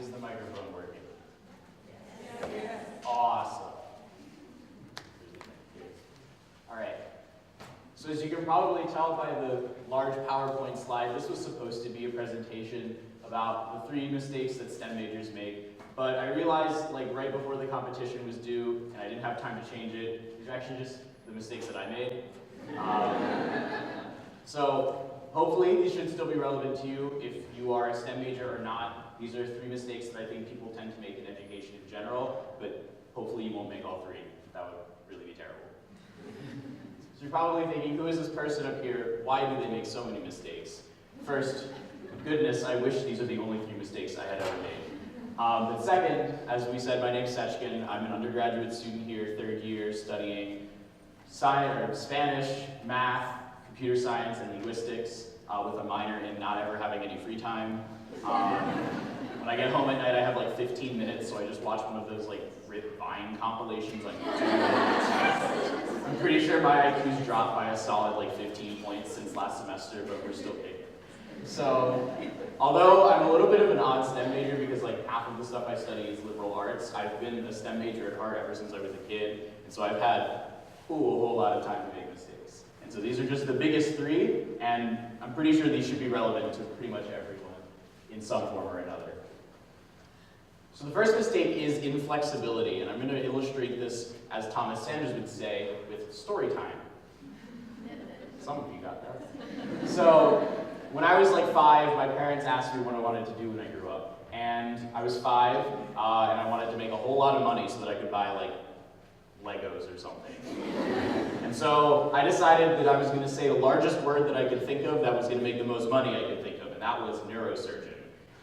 Is the microphone working? Yes. Awesome. All right. So as you can probably tell by the large PowerPoint slide, this was supposed to be a presentation about the 3 mistakes that STEM majors make. But I realized, like, right before the competition was due, and I didn't have time to change it, these are actually just the mistakes that I made. So hopefully these should still be relevant to you if you are a STEM major or not. These are 3 mistakes that I think people tend to make in education in general, but hopefully you won't make all 3. That would really be terrible. So you're probably thinking, who is this person up here? Why do they make so many mistakes? First, goodness, I wish these are the only 3 mistakes I had ever made. But second, as we said, my name's Seckin. I'm an undergraduate student here, 3rd year, studying Spanish, math, computer science, and linguistics, with a minor in not ever having any free time. When I get home at night, I have like 15 minutes, so I just watch one of those like Rip Vine compilations on YouTube. I'm pretty sure my IQ's dropped by a solid like 15 points since last semester, but we're still kicking. So, although I'm a little bit of an odd STEM major because like half of the stuff I study is liberal arts, I've been a STEM major at heart ever since I was a kid, and so I've had a whole lot of time to make mistakes. And so these are just the biggest 3, and I'm pretty sure these should be relevant to pretty much everyone in some form or another. So the first mistake is inflexibility, and I'm going to illustrate this, as Thomas Sanders would say, with story time. Some of you got that. So, when I was like 5, my parents asked me what I wanted to do when I grew up. And I was 5, and I wanted to make a whole lot of money so that I could buy like Legos or something. And so I decided that I was going to say the largest word that I could think of that was going to make the most money I could think of, and that was neurosurgeon.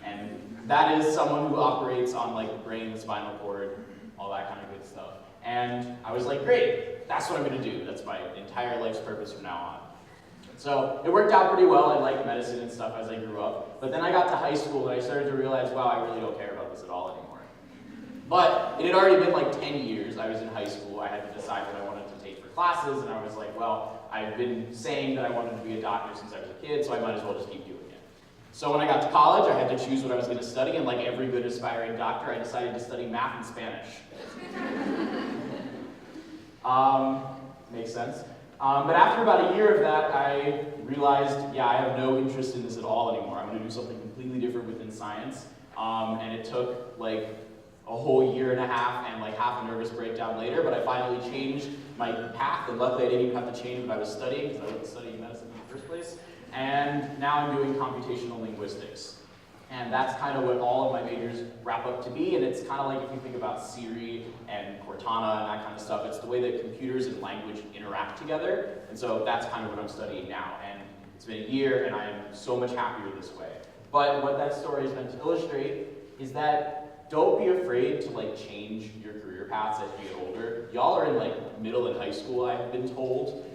And that is someone who operates on like the brain, the spinal cord, all that kind of good stuff. And I was like, great, that's what I'm going to do. That's my entire life's purpose from now on. So it worked out pretty well. I liked medicine and stuff as I grew up. But then I got to high school and I started to realize, wow, I really don't care about this at all anymore. But it had already been like 10 years. I was in high school. I had to decide what I wanted to take for classes. And I was like, well, I've been saying that I wanted to be a doctor since I was a kid, so I might as well just keep doing it. So when I got to college, I had to choose what I was going to study. And like every good aspiring doctor, I decided to study math and Spanish. Makes sense. But after about a year of that, I realized, yeah, I have no interest in this at all anymore. I'm going to do something completely different within science. And it took like a whole year and a half and like half a nervous breakdown later, but I finally changed my path, and luckily I didn't even have to change what I was studying because I wasn't studying medicine in the first place. And now I'm doing computational linguistics. And that's kind of what all of my majors wrap up to be, and it's kind of like if you think about Siri and Cortana and that kind of stuff, it's the way that computers and language interact together, and so that's kind of what I'm studying now. And it's been a year, and I am so much happier this way. But what that story is meant to illustrate is that don't be afraid to like change your career paths as you get older. Y'all are in like middle and high school, I've been told.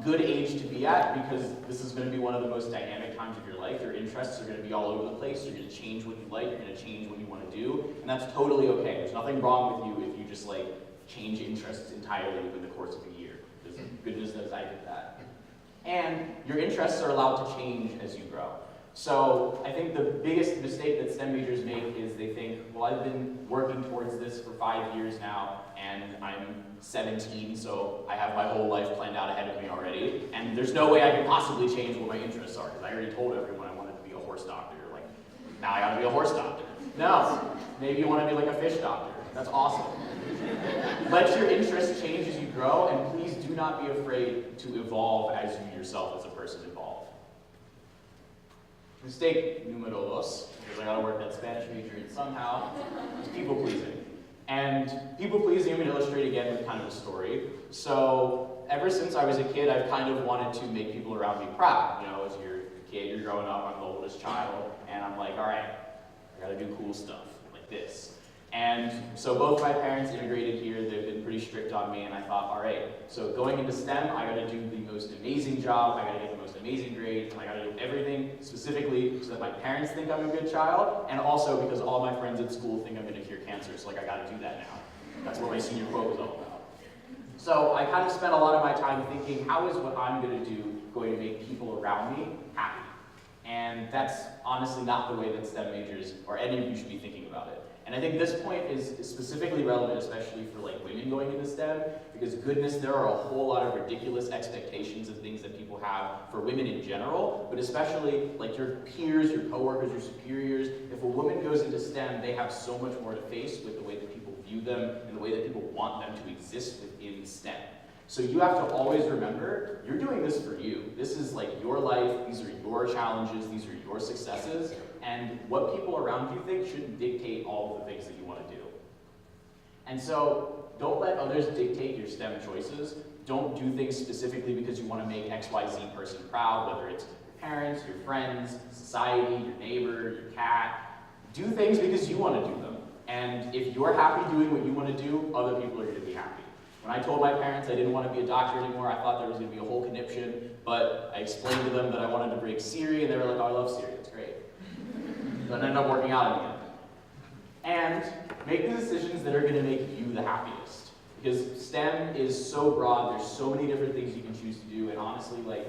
Good age to be at, because this is going to be one of the most dynamic times of your life. Your interests are going to be all over the place. You're going to change what you like. You're going to change what you want to do, and that's totally okay. There's nothing wrong with you if you just like change interests entirely within the course of a year. Because goodness knows I did that. And your interests are allowed to change as you grow. So I think the biggest mistake that STEM majors make is they think, well, I've been working towards this for 5 years now, and I'm 17, so I have my whole life planned out ahead of me already, and there's no way I can possibly change what my interests are, because I already told everyone I wanted to be a horse doctor. Like, now I gotta be a horse doctor. No, maybe you want to be like a fish doctor. That's awesome. Let your interests change as you grow, and please do not be afraid to evolve as you yourself as a person evolve. Mistake numero dos, because I gotta work that Spanish major in somehow, is people pleasing. And people pleasing, I'm going to illustrate again with kind of a story. So ever since I was a kid, I've kind of wanted to make people around me proud. You know, as you're a kid, you're growing up, I'm the oldest child, and I'm like, all right, I gotta do cool stuff like this. And so both my parents integrated here. They've been pretty strict on me, and I thought, all right, so going into STEM, I gotta do the most amazing job, I gotta get the most amazing grades, and I gotta do everything specifically so that my parents think I'm a good child, and also because all my friends at school think I'm gonna cure cancer, so like I gotta do that now. That's what my senior quote was all about. So I kind of spent a lot of my time thinking, how is what I'm gonna do going to make people around me happy? And that's honestly not the way that STEM majors, or any of you, should be thinking about it. And I think this point is specifically relevant, especially for like women going into STEM, because goodness, there are a whole lot of ridiculous expectations of things that people have for women in general, but especially like your peers, your coworkers, your superiors. If a woman goes into STEM, they have so much more to face with the way that people view them and the way that people want them to exist within STEM. So you have to always remember, you're doing this for you. This is like your life, these are your challenges, these are your successes, and what people around you think shouldn't dictate all of the things that you want to do. And so don't let others dictate your STEM choices. Don't do things specifically because you want to make XYZ person proud, whether it's your parents, your friends, society, your neighbor, your cat. Do things because you want to do them. And if you're happy doing what you want to do, other people are going to be happy. When I told my parents I didn't want to be a doctor anymore, I thought there was going to be a whole conniption, but I explained to them that I wanted to break Siri, and they were like, oh, I love Siri, it's great. But it ended up working out in the end. And make the decisions that are going to make you the happiest. Because STEM is so broad, there's so many different things you can choose to do, and honestly, like,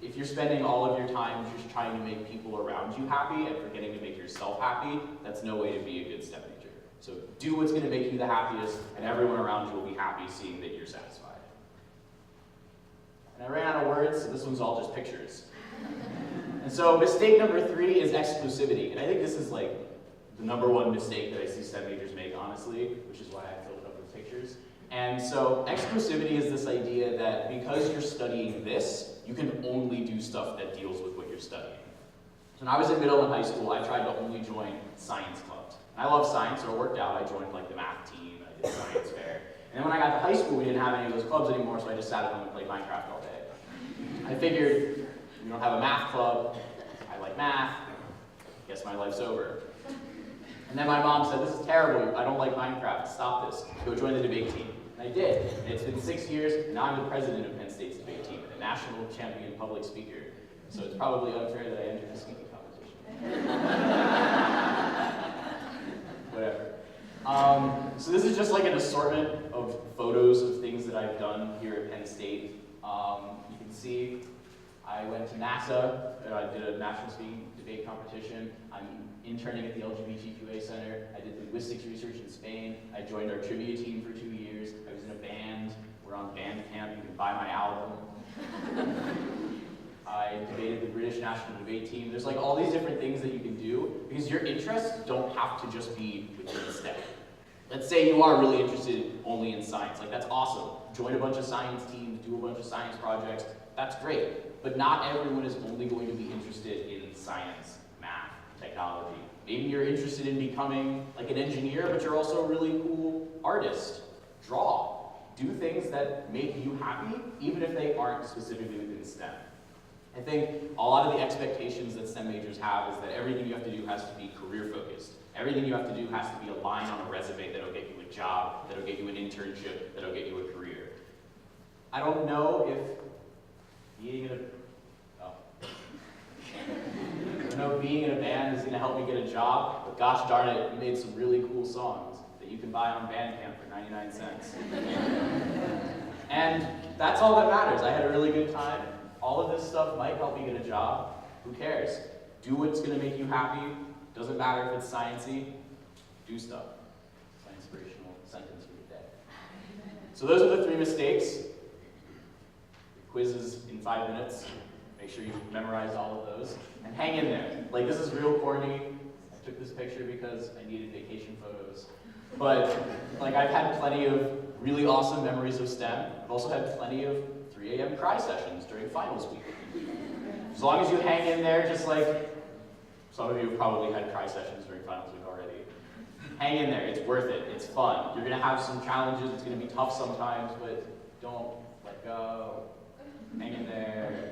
if you're spending all of your time just trying to make people around you happy and forgetting to make yourself happy, that's no way to be a good STEM major. So do what's going to make you the happiest, and everyone around you will be happy seeing that you're satisfied. And I ran out of words, so this one's all just pictures. And so mistake number 3 is exclusivity. And I think this is like the #1 mistake that I see STEM majors make, honestly, which is why I filled it up with pictures. And so exclusivity is this idea that because you're studying this, you can only do stuff that deals with what you're studying. So when I was in middle and high school, I tried to only join science clubs. And I love science, so it worked out. I joined like the math team, and I did science fair. And then when I got to high school, we didn't have any of those clubs anymore, so I just sat at home and played Minecraft all day. I figured, we don't have a math club, I like math, guess my life's over. And then my mom said, this is terrible, I don't like Minecraft, stop this, go join the debate team. And I did, and it's been 6 years, and now I'm the president of Penn State's debate team, and a national champion public speaker. So it's probably unfair that I entered the speaking competition. Whatever. So this is just like an assortment of photos of things that I've done here at Penn State. You can see I went to NASA, I did a national speaking debate competition. I'm interning at the LGBTQA Center. I did linguistics research in Spain. I joined our trivia team for 2 years. I was in a band. We're on Bandcamp. You can buy my album. I debated the British National Debate Team. There's like all these different things that you can do because your interests don't have to just be within STEM. Let's say you are really interested only in science. Like, that's awesome. Join a bunch of science teams, do a bunch of science projects. That's great. But not everyone is only going to be interested in science, math, technology. Maybe you're interested in becoming like an engineer, but you're also a really cool artist. Draw. Do things that make you happy, even if they aren't specifically within STEM. I think a lot of the expectations that STEM majors have is that everything you have to do has to be career-focused. Everything you have to do has to be a line on a resume that'll get you a job, that'll get you an internship, that'll get you a career. I don't know if being in a band is going to help me get a job, but gosh darn it, you made some really cool songs that you can buy on Bandcamp for 99 cents. And that's all that matters. I had a really good time. All of this stuff might help me get a job. Who cares? Do what's going to make you happy. Doesn't matter if it's sciencey. Do stuff. It's my inspirational sentence for the day. So those are the 3 mistakes. The quiz is in 5 minutes. Make sure you memorize all of those. And hang in there. Like, this is real corny. I took this picture because I needed vacation photos. But like, I've had plenty of really awesome memories of STEM. I've also had plenty of 3 a.m. cry sessions during finals week. As long as you hang in there, just like some of you have probably had cry sessions during finals week already. Hang in there, it's worth it, it's fun. You're gonna have some challenges, it's gonna be tough sometimes, but don't let go. Hang in there.